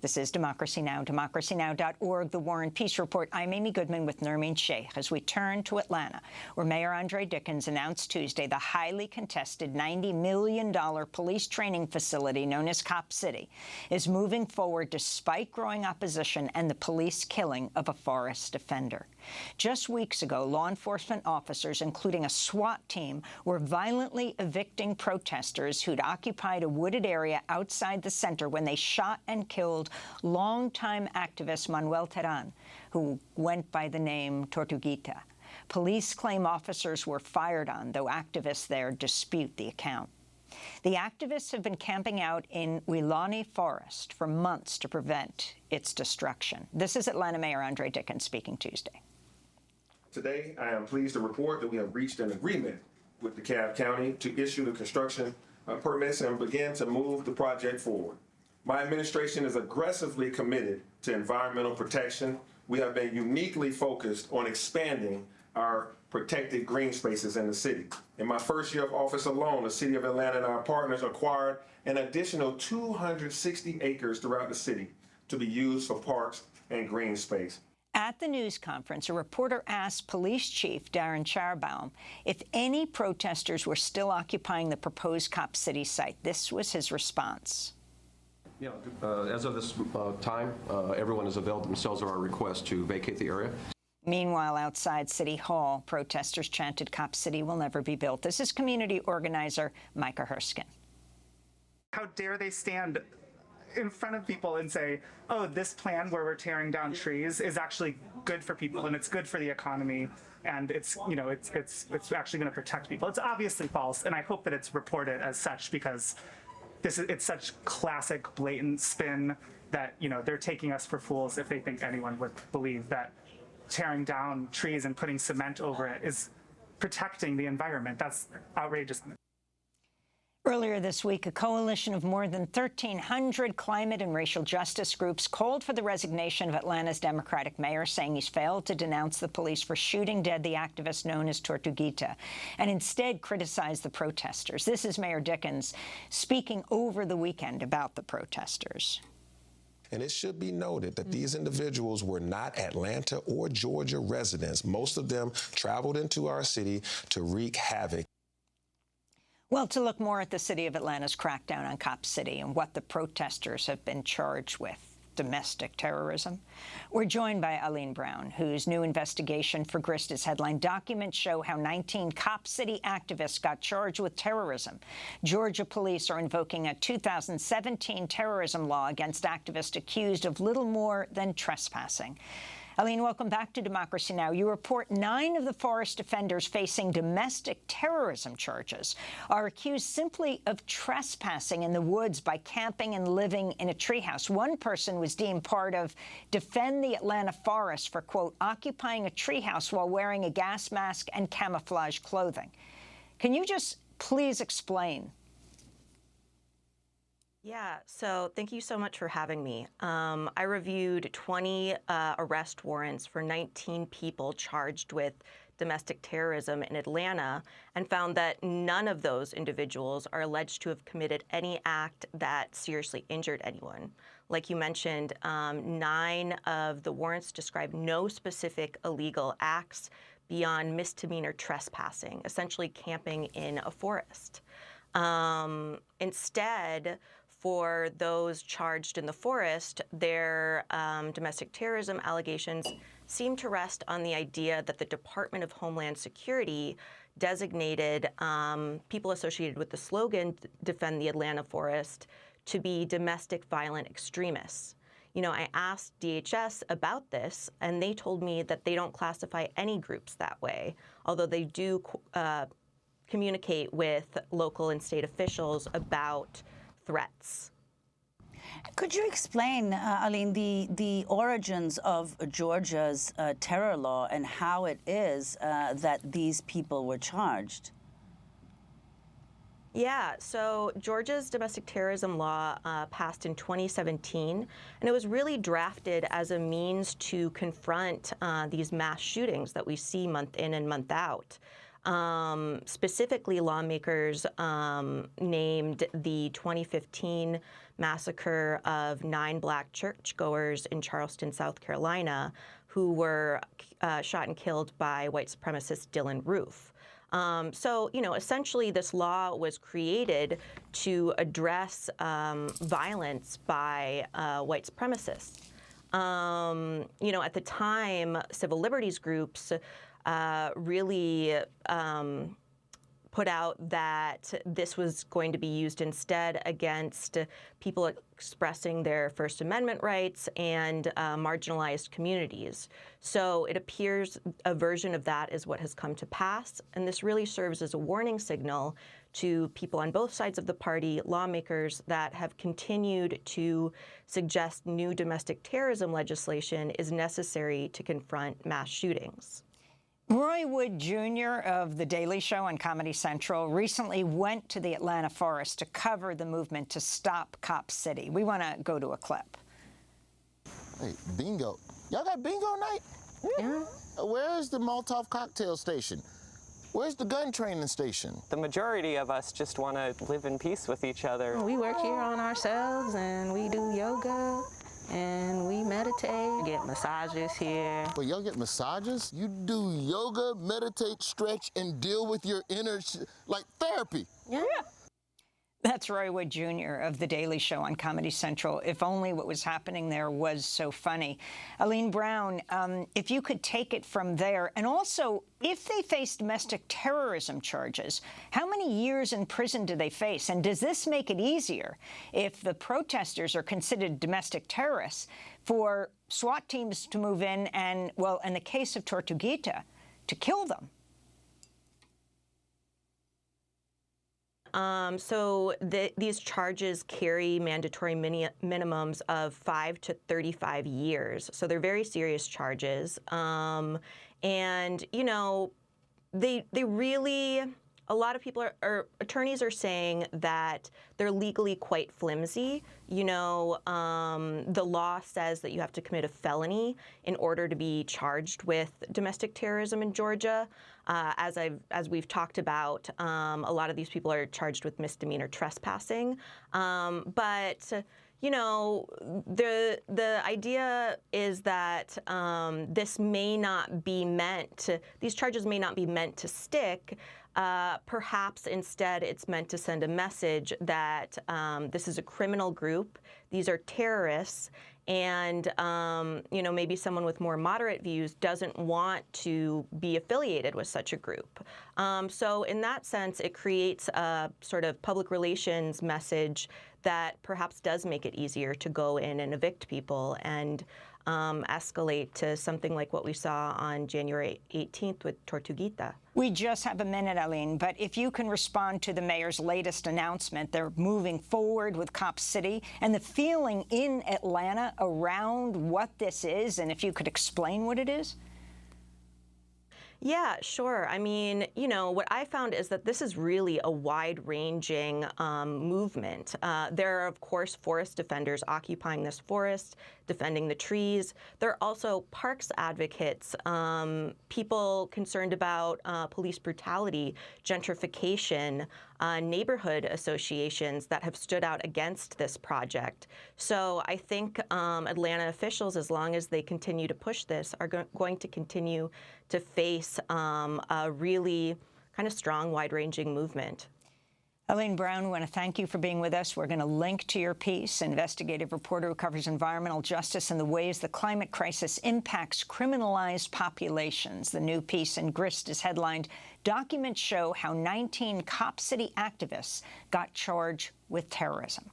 This is Democracy Now!, democracynow.org, The War and Peace Report. I'm Amy Goodman with Nermeen Sheikh as we turn to Atlanta, where Mayor Andre Dickens announced Tuesday the highly contested $90 million police training facility known as Cop City is moving forward despite growing opposition and the police killing of a Forest defender. Just weeks ago, law enforcement officers, including a SWAT team, were violently evicting protesters who'd occupied a wooded area outside the center when they shot and killed longtime activist Manuel Terran, who went by the name Tortuguita. Police claim officers were fired on, though activists there dispute the account. The activists have been camping out in Weelaunee Forest for months to prevent its destruction. This is Atlanta Mayor Andre Dickens speaking Tuesday. Today, I am pleased to report that we have reached an agreement with DeKalb County to issue the construction permits and begin to move the project forward. My administration is aggressively committed to environmental protection. We have been uniquely focused on expanding our protected green spaces in the city. In my first year of office alone, the City of Atlanta and our partners acquired an additional 260 acres throughout the city to be used for parks and green space. At the news conference, a reporter asked Police Chief Darren Charbaum if any protesters were still occupying the proposed Cop City site. This was his response. Yeah, as of this time, everyone has availed themselves of our request to vacate the area. Meanwhile, outside City Hall, protesters chanted, "Cop City will never be built." This is community organizer Micah Herskin. How dare they stand in front of people and say, oh, this plan where we're tearing down trees is actually good for people and it's good for the economy and it's, you know, it's actually going to protect people. It's obviously false, and I hope that it's reported as such, because it's such classic blatant spin that, you know, they're taking us for fools if they think anyone would believe that tearing down trees and putting cement over it is protecting the environment. That's outrageous. Earlier this week, a coalition of more than 1,300 climate and racial justice groups called for the resignation of Atlanta's Democratic mayor, saying he's failed to denounce the police for shooting dead the activist known as Tortuguita, and instead criticized the protesters. This is Mayor Dickens speaking over the weekend about the protesters. And it should be noted that these individuals were not Atlanta or Georgia residents. Most of them traveled into our city to wreak havoc. Well, to look more at the City of Atlanta's crackdown on Cop City and what the protesters have been charged with, domestic terrorism, we're joined by Alleen Brown, whose new investigation for Grist's headline documents show how 19 Cop City activists got charged with terrorism. Georgia police are invoking a 2017 terrorism law against activists accused of little more than trespassing. Alleen, welcome back to Democracy Now! You report 9 of the Forest offenders facing domestic terrorism charges are accused simply of trespassing in the woods by camping and living in a treehouse. One person was deemed part of Defend the Atlanta Forest for, quote, occupying a treehouse while wearing a gas mask and camouflage clothing. Can you just please explain? Yeah, so thank you so much for having me. I reviewed 20 arrest warrants for 19 people charged with domestic terrorism in Atlanta and found that none of those individuals are alleged to have committed any act that seriously injured anyone. Like you mentioned, 9 of the warrants describe no specific illegal acts beyond misdemeanor trespassing, essentially camping in a forest. Instead, for those charged in the forest, their domestic terrorism allegations seem to rest on the idea that the Department of Homeland Security designated people associated with the slogan Defend the Atlanta Forest to be domestic violent extremists. You know, I asked DHS about this, and they told me that they don't classify any groups that way, although they do communicate with local and state officials about threats. Could you explain, Alleen, the origins of Georgia's terror law and how it is that these people were charged? Yeah, so Georgia's domestic terrorism law passed in 2017, and it was really drafted as a means to confront these mass shootings that we see month in and month out. Specifically, lawmakers named the 2015 massacre of 9 Black churchgoers in Charleston, South Carolina, who were shot and killed by white supremacist Dylan Roof. So, essentially this law was created to address violence by white supremacists. At the time, civil liberties groups really put out that this was going to be used instead against people expressing their First Amendment rights and marginalized communities. So it appears a version of that is what has come to pass, and this really serves as a warning signal to people on both sides of the party, lawmakers that have continued to suggest new domestic terrorism legislation is necessary to confront mass shootings. Roy Wood Jr. of The Daily Show on Comedy Central recently went to the Atlanta Forest to cover the movement to stop Cop City. We want to go to a clip. Hey, bingo. Y'all got bingo night? Yeah. Where's the Molotov cocktail station? Where's the gun training station? The majority of us just want to live in peace with each other. We work here on ourselves, and we do yoga, and we meditate, get massages here. Well, y'all get massages? You do yoga, meditate, stretch, and deal with your inner, like therapy. Yeah. That's Roy Wood Jr. of The Daily Show on Comedy Central. If only what was happening there was so funny. Alleen Brown, if you could take it from there, and also, if they face domestic terrorism charges, how many years in prison do they face? And does this make it easier, if the protesters are considered domestic terrorists, for SWAT teams to move in and, well, in the case of Tortuguita, to kill them? So these charges carry mandatory minimums of 5 to 35 years. So they're very serious charges. And, they really, a lot of people or attorneys are saying that they're legally quite flimsy. The law says that you have to commit a felony in order to be charged with domestic terrorism in Georgia. As we've talked about, a lot of these people are charged with misdemeanor trespassing. But the idea is that this may not be these charges may not be meant to stick. Perhaps instead it's meant to send a message that this is a criminal group, these are terrorists, and maybe someone with more moderate views doesn't want to be affiliated with such a group. So in that sense, it creates a sort of public relations message that perhaps does make it easier to go in and evict people and escalate to something like what we saw on January 18th with Tortuguita. We just have a minute, Alleen, but if you can respond to the mayor's latest announcement, they're moving forward with Cop City, and the feeling in Atlanta around what this is, and if you could explain what it is? Yeah, sure. I mean, what I found is that this is really a wide-ranging movement. There are, of course, forest defenders occupying this forest, defending the trees. There are also parks advocates, people concerned about police brutality, gentrification, neighborhood associations that have stood out against this project. So I think Atlanta officials, as long as they continue to push this, are going to continue to face a really kind of strong, wide-ranging movement. Alleen Brown, we want to thank you for being with us. We're going to link to your piece, investigative reporter who covers environmental justice and the ways the climate crisis impacts criminalized populations. The new piece in Grist is headlined, "Documents Show How 19 Cop City Activists Got Charged with Terrorism."